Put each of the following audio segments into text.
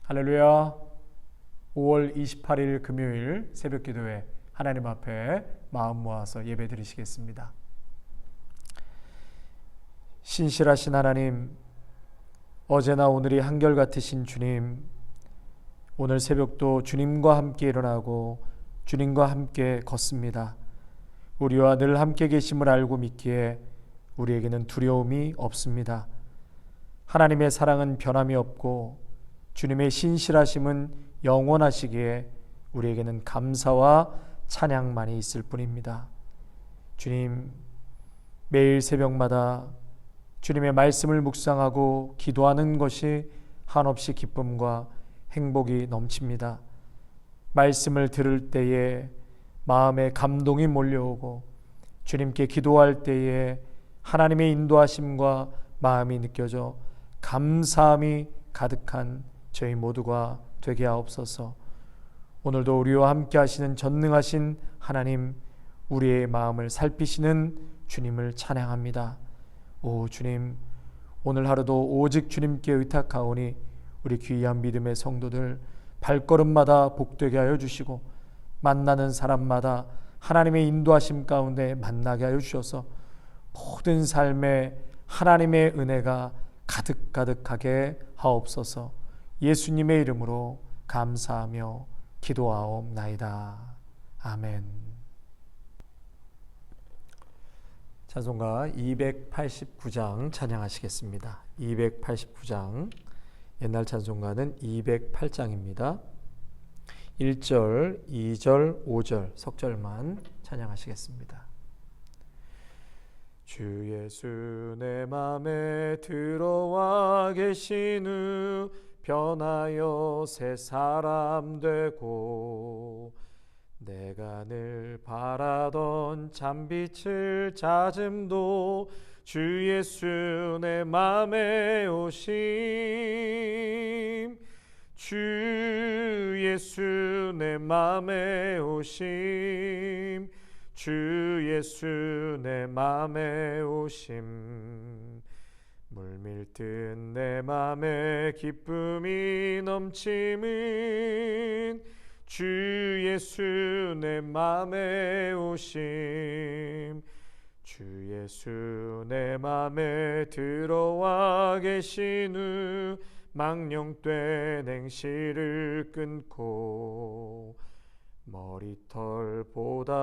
할렐루야. 5월 28일 금요일 새벽 기도회 하나님 앞에 마음 모아서 예배 드리시겠습니다. 신실하신 하나님, 어제나 오늘이 한결같으신 주님, 오늘 새벽도 주님과 함께 일어나고 주님과 함께 걷습니다. 우리와 늘 함께 계심을 알고 믿기에 우리에게는 두려움이 없습니다. 하나님의 사랑은 변함이 없고 주님의 신실하심은 영원하시기에 우리에게는 감사와 찬양만이 있을 뿐입니다. 주님, 매일 새벽마다 주님의 말씀을 묵상하고 기도하는 것이 한없이 기쁨과 행복이 넘칩니다. 말씀을 들을 때에 마음에 감동이 몰려오고 주님께 기도할 때에 하나님의 인도하심과 마음이 느껴져 감사함이 가득한 저희 모두가 되게 하옵소서. 오늘도 우리와 함께 하시는 전능하신 하나님, 우리의 마음을 살피시는 주님을 찬양합니다. 오 주님, 오늘 하루도 오직 주님께 의탁하오니 우리 귀한 믿음의 성도들 발걸음마다 복되게 하여 주시고 만나는 사람마다 하나님의 인도하심 가운데 만나게 하여 주셔서 모든 삶에 하나님의 은혜가 가득가득하게 하옵소서. 예수님의 이름으로 감사하며 기도하옵나이다. 아멘. 찬송가 289장 찬양하시겠습니다. 289장, 옛날 찬송가는 208장입니다. 1절, 2절, 5절 석절만 찬양하시겠습니다. 주 예수 내 맘에 들어와 계신 후 변하여 새 사람 되고 내가 늘 바라던 잠빛을 찾음도 주 예수 내 맘에 오심 주 예수 내 맘에 오심 주 예수 내 맘에 오심 물밀듯 내 맘에 기쁨이 넘침은 주 예수 내 맘에 오심 주 예수 내 맘에 들어와 계신 후 망령된 행실을 끊고 머리털보다도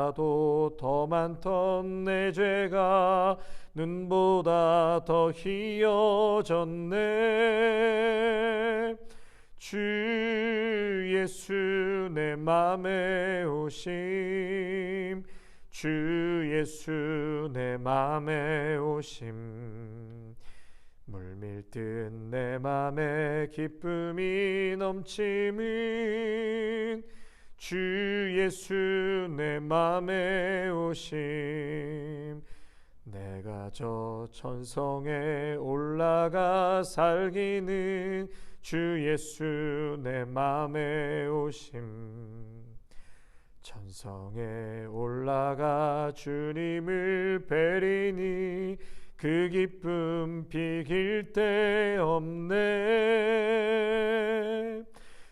더 많던 내 죄가 눈보다 더 희어졌네 주 예수 내 맘에 오심 주 예수 내 맘에 오심 물밀듯 내 맘에 기쁨이 넘침은 주 예수 내 맘에 오심 내가 저 천성에 올라가 살기는 주 예수 내 맘에 오심 천성에 올라가 주님을 뵈리니 그 기쁨 비길 데 없네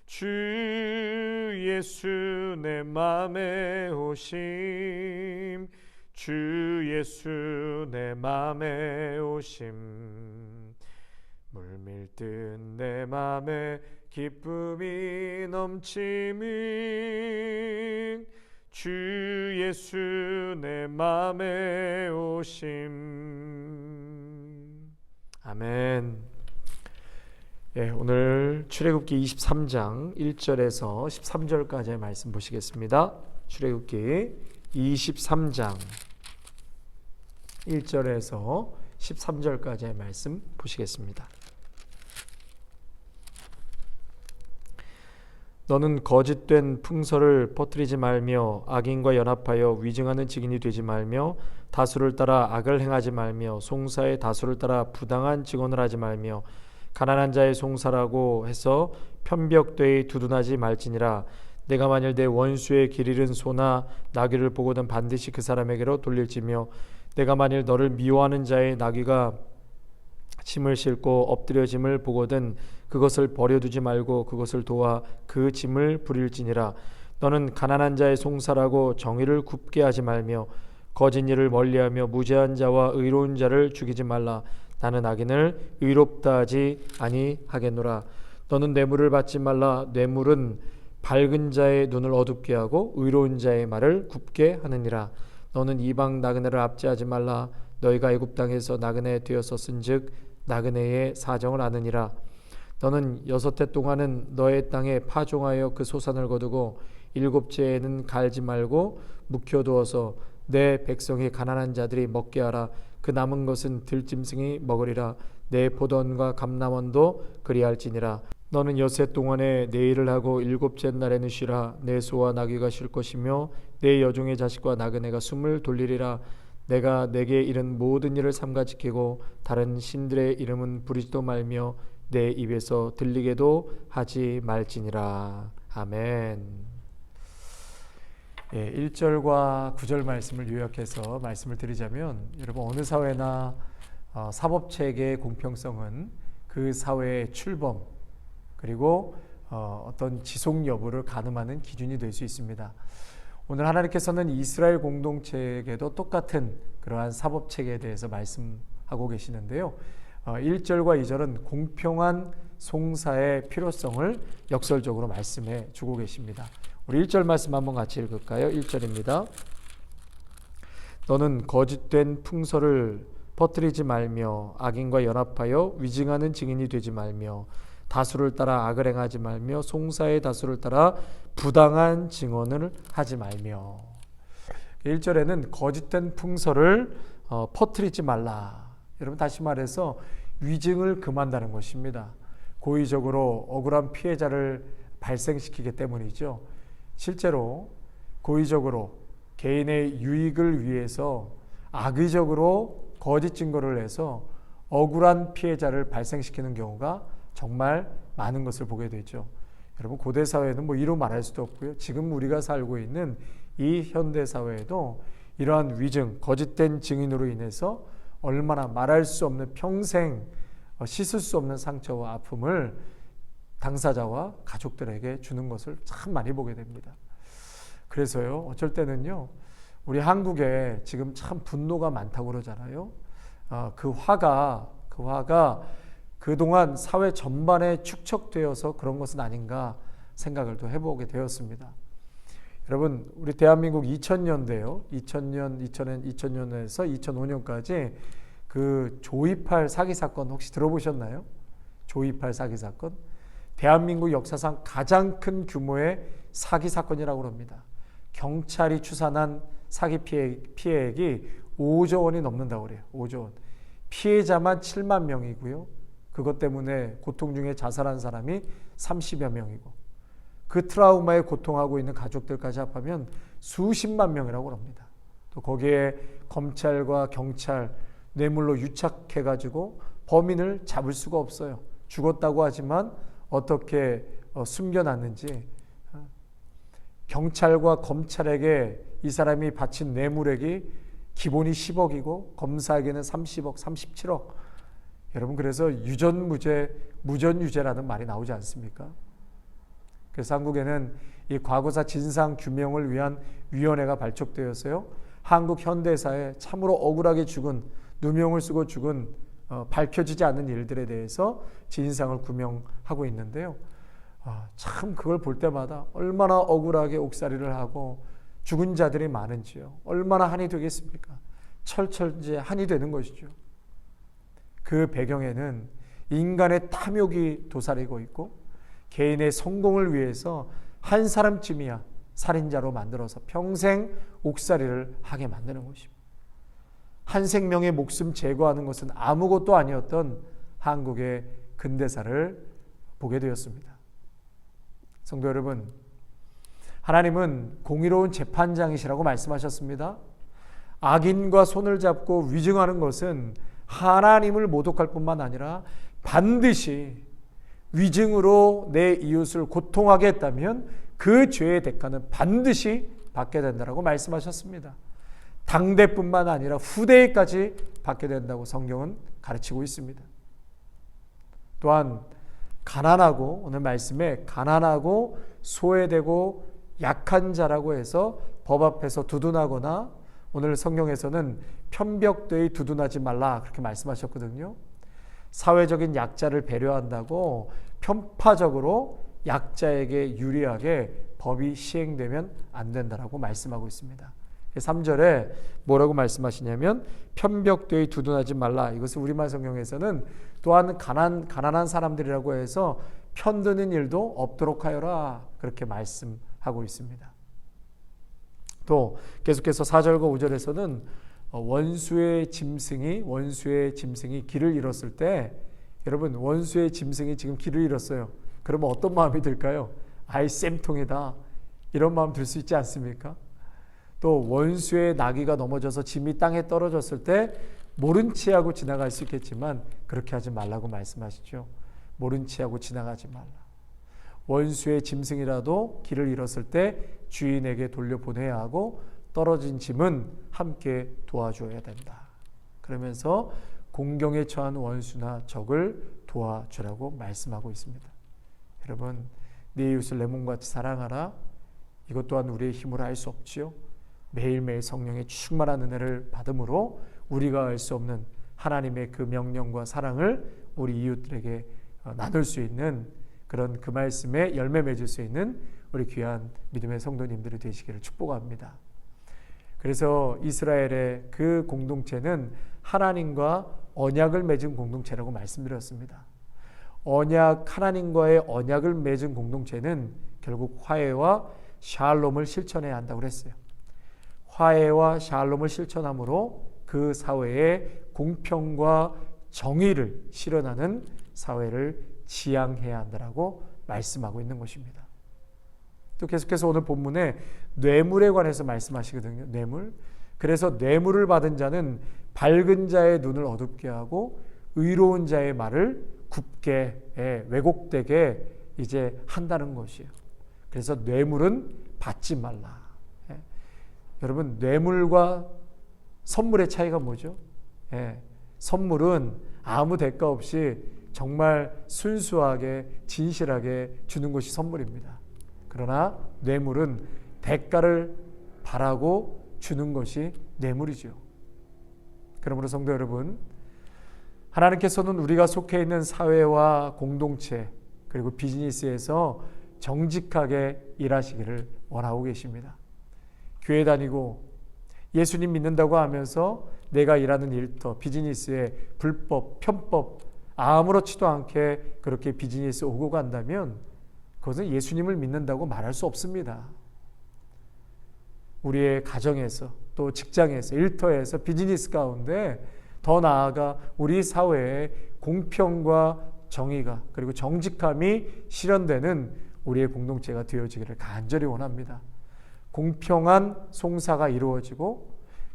주 예수 내 맘에 오심 주 예수 내 맘에 오심 물밀듯 내 맘에 기쁨이 넘침은 주 예수 내 맘에 오심. 아멘. 예, 오늘 출애굽기 23장 1절에서 13절까지의 말씀 보시겠습니다. 출애굽기 23장 1절에서 13절까지의 말씀 보시겠습니다. 너는 거짓된 풍설을 퍼뜨리지 말며 악인과 연합하여 위증하는 증인이 되지 말며 다수를 따라 악을 행하지 말며 송사의 다수를 따라 부당한 증언을 하지 말며 가난한 자의 송사라고 해서 편벽되이 두둔하지 말지니라. 내가 만일 내 원수의 길 잃은 소나 나귀를 보거든 반드시 그 사람에게로 돌릴지며 내가 만일 너를 미워하는 자의 나귀가 짐을 싣고 엎드려짐을 보거든 그것을 버려두지 말고 그것을 도와 그 짐을 부릴지니라. 너는 가난한 자의 송사라고 정의를 굽게 하지 말며 거짓 일을 멀리하며 무죄한 자와 의로운 자를 죽이지 말라. 나는 악인을 의롭다 하지 아니하겠노라. 너는 뇌물을 받지 말라. 뇌물은 밝은 자의 눈을 어둡게 하고 의로운 자의 말을 굽게 하느니라. 너는 이방 나그네를 압제하지 말라. 너희가 애굽 땅에서 나그네 되었었은즉 나그네의 사정을 아느니라. 너는 6해 동안은 너의 땅에 파종하여 그 소산을 거두고 7째에는 갈지 말고 묵혀두어서 내 백성이 가난한 자들이 먹게 하라. 그 남은 것은 들짐승이 먹으리라. 내 포도원과 감람원도 그리할지니라. 너는 6해 동안에 내 일을 하고 7째 날에는 쉬라. 내 소와 나귀가 쉴 것이며 내 여종의 자식과 나그네가 숨을 돌리리라. 내가 내게 이른 모든 일을 삼가 지키고 다른 신들의 이름은 부르지도 말며 내 입에서 들리게도 하지 말지니라. 아멘. 1절과 9절 말씀을 요약해서 말씀을 드리자면, 여러분 어느 사회나 사법체계의 공평성은 그 사회의 출범 그리고 어떤 지속 여부를 가늠하는 기준이 될 수 있습니다. 오늘 하나님께서는 이스라엘 공동체에게도 똑같은 그러한 사법체계에 대해서 말씀하고 계시는데요. 1절과 2절은 공평한 송사의 필요성을 역설적으로 말씀해 주고 계십니다. 우리 1절 말씀 한번 같이 읽을까요? 1절입니다. 너는 거짓된 풍설을 퍼뜨리지 말며 악인과 연합하여 위증하는 증인이 되지 말며 다수를 따라 악을 행하지 말며 송사의 다수를 따라 부당한 증언을 하지 말며. 1절에는 거짓된 풍설을 퍼뜨리지 말라. 여러분 다시 말해서 위증을 금한다는 것입니다. 고의적으로 억울한 피해자를 발생시키기 때문이죠. 실제로 고의적으로 개인의 유익을 위해서 악의적으로 거짓 증거를 해서 억울한 피해자를 발생시키는 경우가 정말 많은 것을 보게 되죠. 여러분 고대 사회는 이루 말할 수도 없고요. 지금 우리가 살고 있는 이 현대 사회에도 이러한 위증, 거짓된 증인으로 인해서 얼마나 말할 수 없는 평생 씻을 수 없는 상처와 아픔을 당사자와 가족들에게 주는 것을 참 많이 보게 됩니다. 그래서요, 어쩔 때는요, 우리 한국에 지금 참 분노가 많다고 그러잖아요. 그 화가 그동안 사회 전반에 축적되어서 그런 것은 아닌가 생각을 또 해보게 되었습니다. 여러분, 우리 대한민국 2000년대요. 2000년에서 2005년까지 그 조28 사기 사건 혹시 들어보셨나요? 조28 사기 사건. 대한민국 역사상 가장 큰 규모의 사기 사건이라고 합니다. 경찰이 추산한 사기 피해액이 5조 원이 넘는다고 그래요. 5조 원. 피해자만 7만 명이고요. 그것 때문에 고통 중에 자살한 사람이 30여 명이고 그 트라우마에 고통하고 있는 가족들까지 합하면 수십만 명이라고 합니다. 또 거기에 검찰과 경찰 뇌물로 유착해가지고 범인을 잡을 수가 없어요. 죽었다고 하지만 어떻게 숨겨놨는지, 경찰과 검찰에게 이 사람이 바친 뇌물액이 기본이 10억이고 검사에게는 30억, 37억. 여러분 그래서 유전무죄, 무전유죄라는 말이 나오지 않습니까? 그래서 한국에는 이 과거사 진상 규명을 위한 위원회가 발족되었어요. 한국 현대사에 참으로 억울하게 죽은, 누명을 쓰고 죽은 밝혀지지 않는 일들에 대해서 진상을 규명하고 있는데요. 참 그걸 볼 때마다 얼마나 억울하게 옥살이를 하고 죽은 자들이 많은지요. 얼마나 한이 되겠습니까? 철철제 한이 되는 것이죠. 그 배경에는 인간의 탐욕이 도사리고 있고 개인의 성공을 위해서 한 사람쯤이야 살인자로 만들어서 평생 옥살이를 하게 만드는 것입니다. 한 생명의 목숨 제거하는 것은 아무것도 아니었던 한국의 근대사를 보게 되었습니다. 성도 여러분, 하나님은 공의로운 재판장이시라고 말씀하셨습니다. 악인과 손을 잡고 위증하는 것은 하나님을 모독할 뿐만 아니라 반드시 위증으로 내 이웃을 고통하게 했다면 그 죄의 대가는 반드시 받게 된다고 말씀하셨습니다. 당대뿐만 아니라 후대에까지 받게 된다고 성경은 가르치고 있습니다. 또한 가난하고, 오늘 말씀에 가난하고 소외되고 약한 자라고 해서 법 앞에서 두둔하거나, 오늘 성경에서는 편벽되이 두둔하지 말라 그렇게 말씀하셨거든요. 사회적인 약자를 배려한다고 편파적으로 약자에게 유리하게 법이 시행되면 안 된다라고 말씀하고 있습니다. 3절에 뭐라고 말씀하시냐면 편벽되이 두둔하지 말라. 이것을 우리말 성경에서는 또한 가난한 사람들이라고 해서 편드는 일도 없도록 하여라 그렇게 말씀하고 있습니다. 또 계속해서 4절과 5절에서는 원수의 짐승이 길을 잃었을 때, 여러분 원수의 짐승이 지금 길을 잃었어요. 그러면 어떤 마음이 들까요? 아이 쌤통이다, 이런 마음 들 수 있지 않습니까? 또 원수의 나귀가 넘어져서 짐이 땅에 떨어졌을 때 모른 체 하고 지나갈 수 있겠지만 그렇게 하지 말라고 말씀하시죠. 모른 체 하고 지나가지 말라. 원수의 짐승이라도 길을 잃었을 때 주인에게 돌려보내야 하고 떨어진 짐은 함께 도와줘야 된다. 그러면서 공경에 처한 원수나 적을 도와주라고 말씀하고 있습니다. 여러분, 네 이웃을 내 몸같이 사랑하라. 이것 또한 우리의 힘으로 할 수 없지요. 매일매일 성령의 충만한 은혜를 받음으로 우리가 알 수 없는 하나님의 그 명령과 사랑을 우리 이웃들에게 나눌 수 있는 그런 그 말씀에 열매 맺을 수 있는 우리 귀한 믿음의 성도님들이 되시기를 축복합니다. 그래서 이스라엘의 그 공동체는 하나님과 언약을 맺은 공동체라고 말씀드렸습니다. 하나님과의 언약을 맺은 공동체는 결국 화해와 샬롬을 실천해야 한다고 그랬어요. 화해와 샬롬을 실천함으로 그 사회에 공평과 정의를 실현하는 사회를 지향해야 한다라고 말씀하고 있는 것입니다. 또 계속해서 오늘 본문에 뇌물에 관해서 말씀하시거든요. 뇌물. 그래서 뇌물을 받은 자는 밝은 자의 눈을 어둡게 하고 의로운 자의 말을 굽게 왜곡되게 이제 한다는 것이에요. 그래서 뇌물은 받지 말라. 여러분, 뇌물과 선물의 차이가 뭐죠? 선물은 아무 대가 없이 정말 순수하게 진실하게 주는 것이 선물입니다. 그러나 뇌물은 대가를 바라고 주는 것이 뇌물이죠. 그러므로 성도 여러분, 하나님께서는 우리가 속해 있는 사회와 공동체 그리고 비즈니스에서 정직하게 일하시기를 원하고 계십니다. 교회 다니고 예수님 믿는다고 하면서 내가 일하는 일터, 비즈니스에 불법, 편법 아무렇지도 않게 그렇게 비즈니스 오고 간다면 그것은 예수님을 믿는다고 말할 수 없습니다. 우리의 가정에서 또 직장에서 일터에서 비즈니스 가운데 더 나아가 우리 사회에 공평과 정의가 그리고 정직함이 실현되는 우리의 공동체가 되어지기를 간절히 원합니다. 공평한 송사가 이루어지고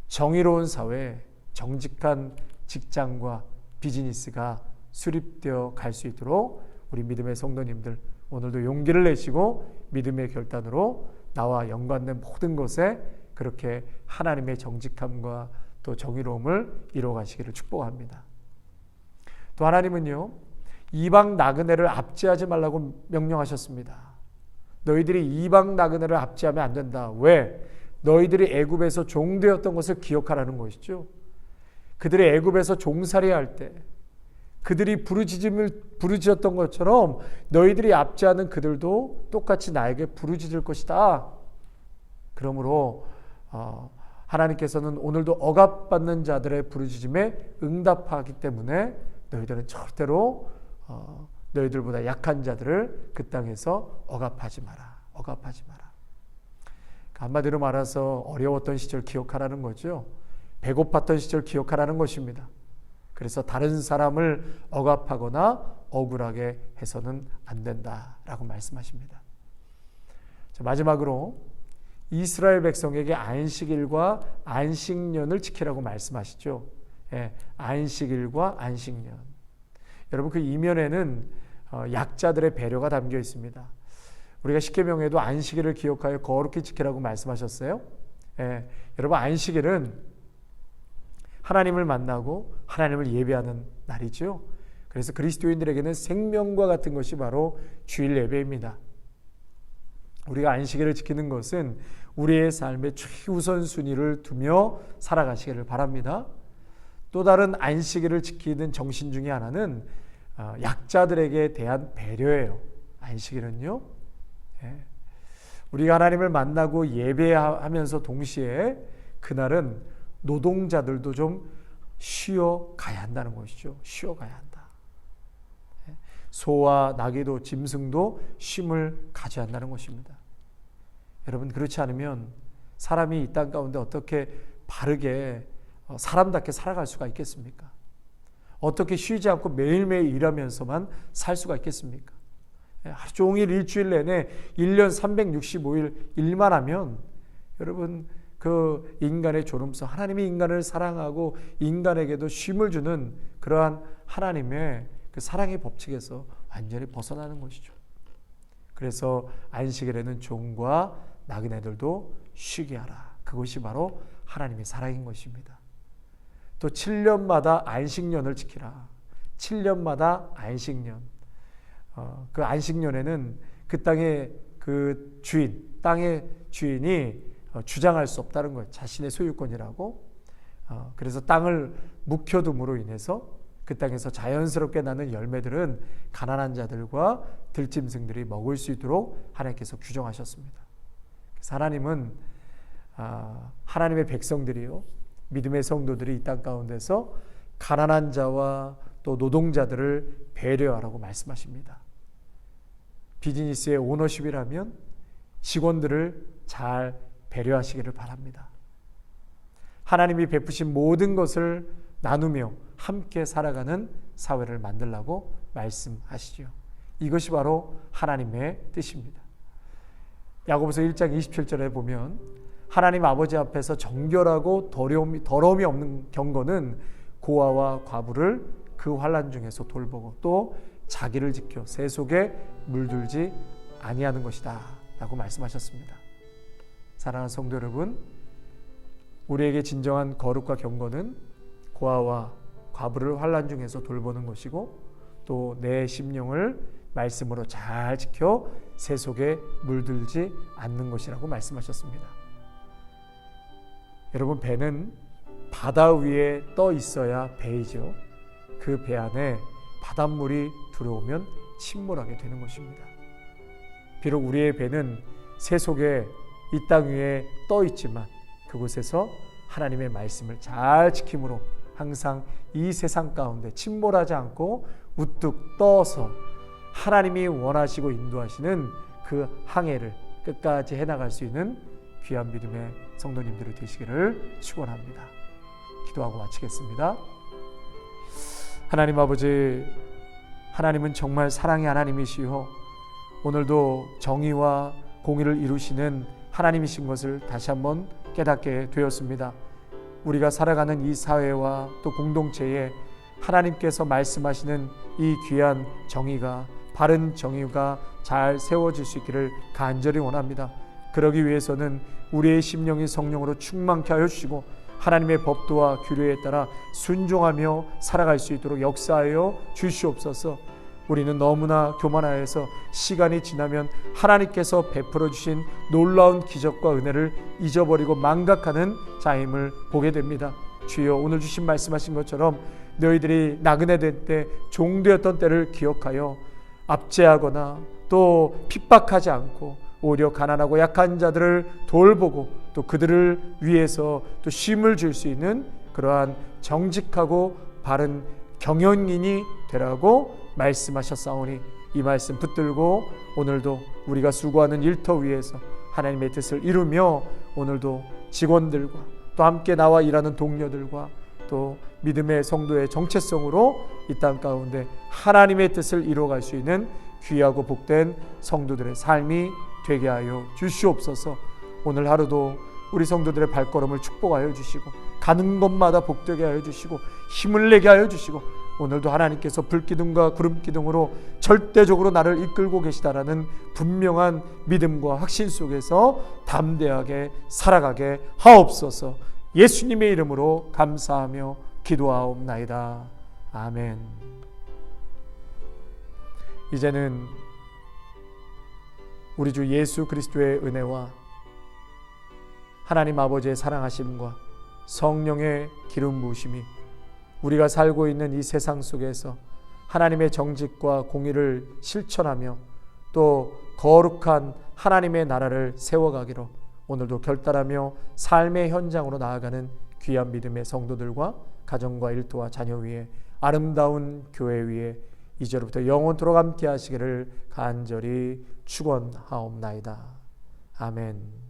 정의로운 사회, 정직한 직장과 비즈니스가 수립되어 갈 수 있도록 우리 믿음의 성도님들 오늘도 용기를 내시고 믿음의 결단으로 나와 연관된 모든 것에 그렇게 하나님의 정직함과 또 정의로움을 이루어가시기를 축복합니다. 또 하나님은요, 이방 나그네를 압제하지 말라고 명령하셨습니다. 너희들이 이방 나그네를 압제하면 안 된다. 왜? 너희들이 애굽에서 종되었던 것을 기억하라는 것이죠. 그들이 애굽에서 종살이할 때 그들이 부르짖었던 것처럼 너희들이 압제하는 그들도 똑같이 나에게 부르짖을 것이다. 그러므로 하나님께서는 오늘도 억압받는 자들의 부르짖음에 응답하기 때문에 너희들은 절대로 너희들보다 약한 자들을 그 땅에서 억압하지 마라. 억압하지 마라. 한마디로 말해서 어려웠던 시절 기억하라는 거죠. 배고팠던 시절 기억하라는 것입니다. 그래서 다른 사람을 억압하거나 억울하게 해서는 안 된다라고 말씀하십니다. 자, 마지막으로 이스라엘 백성에게 안식일과 안식년을 지키라고 말씀하시죠. 안식일과 안식년. 여러분, 그 이면에는 약자들의 배려가 담겨 있습니다. 우리가 십계명에도 안식일을 기억하여 거룩히 지키라고 말씀하셨어요. 여러분, 안식일은 하나님을 만나고 하나님을 예배하는 날이죠. 그래서 그리스도인들에게는 생명과 같은 것이 바로 주일 예배입니다. 우리가 안식일을 지키는 것은 우리의 삶의 최우선순위를 두며 살아가시기를 바랍니다. 또 다른 안식일을 지키는 정신 중에 하나는 약자들에게 대한 배려예요. 안식일은요. 우리가 하나님을 만나고 예배하면서 동시에 그날은 노동자들도 좀 쉬어가야 한다는 것이죠. 쉬어가야 한다. 소와 나귀도 짐승도 쉼을 가져야 한다는 것입니다. 여러분, 그렇지 않으면 사람이 이 땅 가운데 어떻게 바르게 사람답게 살아갈 수가 있겠습니까? 어떻게 쉬지 않고 매일매일 일하면서만 살 수가 있겠습니까? 하루 종일 일주일 내내 1년 365일 일만 하면 여러분, 그 인간의 존엄성, 하나님이 인간을 사랑하고 인간에게도 쉼을 주는 그러한 하나님의 그 사랑의 법칙에서 완전히 벗어나는 것이죠. 그래서 안식일에는 종과 나그네들도 쉬게 하라. 그것이 바로 하나님의 사랑인 것입니다. 또 7년마다 안식년을 지키라. 7년마다 안식년. 그 안식년에는 그 땅의 그 주인, 땅의 주인이 주장할 수 없다는 거예요. 자신의 소유권이라고. 그래서 땅을 묵혀둠으로 인해서 그 땅에서 자연스럽게 나는 열매들은 가난한 자들과 들짐승들이 먹을 수 있도록 하나님께서 규정하셨습니다. 그래서 하나님은 하나님의 백성들이요, 믿음의 성도들이 이 땅 가운데서 가난한 자와 또 노동자들을 배려하라고 말씀하십니다. 비즈니스의 오너십이라면 직원들을 잘 배려하시기를 바랍니다. 하나님이 베푸신 모든 것을 나누며 함께 살아가는 사회를 만들라고 말씀하시죠. 이것이 바로 하나님의 뜻입니다. 야고보서 1장 27절에 보면 하나님 아버지 앞에서 정결하고 더러움이 없는 경건은 고아와 과부를 그 환난 중에서 돌보고 또 자기를 지켜 새 속에 물들지 아니하는 것이다 라고 말씀하셨습니다. 사랑하는 성도 여러분, 우리에게 진정한 거룩과 경건은 고아와 과부를 환난 중에서 돌보는 것이고 또 내 심령을 말씀으로 잘 지켜 새 속에 물들지 않는 것이라고 말씀하셨습니다. 여러분, 배는 바다 위에 떠 있어야 배이죠. 그 배 안에 바닷물이 들어오면 침몰하게 되는 것입니다. 비록 우리의 배는 새 속에 이 땅 위에 떠 있지만 그곳에서 하나님의 말씀을 잘 지킴으로 항상 이 세상 가운데 침몰하지 않고 우뚝 떠서 하나님이 원하시고 인도하시는 그 항해를 끝까지 해나갈 수 있는 귀한 믿음의 성도님들이 되시기를 축원합니다. 기도하고 마치겠습니다. 하나님 아버지, 하나님은 정말 사랑의 하나님이시요 오늘도 정의와 공의를 이루시는 하나님이신 것을 다시 한번 깨닫게 되었습니다. 우리가 살아가는 이 사회와 또 공동체에 하나님께서 말씀하시는 이 귀한 정의가, 바른 정의가 잘 세워질 수 있기를 간절히 원합니다. 그러기 위해서는 우리의 심령이 성령으로 충만케 하여 주시고 하나님의 법도와 규례에 따라 순종하며 살아갈 수 있도록 역사하여 주시옵소서. 우리는 너무나 교만하여서 시간이 지나면 하나님께서 베풀어 주신 놀라운 기적과 은혜를 잊어버리고 망각하는 자임을 보게 됩니다. 주여, 오늘 주신 말씀하신 것처럼 너희들이 나그네 된 때 종되었던 때를 기억하여 압제하거나 또 핍박하지 않고 오히려 가난하고 약한 자들을 돌보고 또 그들을 위해서 또 쉼을 줄 수 있는 그러한 정직하고 바른 경영인이 되라고 말씀하셨사오니 이 말씀 붙들고 오늘도 우리가 수고하는 일터 위에서 하나님의 뜻을 이루며 오늘도 직원들과 또 함께 나와 일하는 동료들과 또 믿음의 성도의 정체성으로 이 땅 가운데 하나님의 뜻을 이루어갈 수 있는 귀하고 복된 성도들의 삶이 되게 하여 주시옵소서. 오늘 하루도 우리 성도들의 발걸음을 축복하여 주시고 가는 곳마다 복되게 하여 주시고 힘을 내게 하여 주시고 오늘도 하나님께서 불기둥과 구름기둥으로 절대적으로 나를 이끌고 계시다라는 분명한 믿음과 확신 속에서 담대하게 살아가게 하옵소서. 예수님의 이름으로 감사하며 기도하옵나이다. 아멘. 이제는 우리 주 예수 그리스도의 은혜와 하나님 아버지의 사랑하심과 성령의 기름 부으심이 우리가 살고 있는 이 세상 속에서 하나님의 정직과 공의를 실천하며 또 거룩한 하나님의 나라를 세워가기로 오늘도 결단하며 삶의 현장으로 나아가는 귀한 믿음의 성도들과 가정과 일터와 자녀 위에 아름다운 교회 위에 이제로부터 영원토록 함께 하시기를 간절히 축원하옵나이다. 아멘.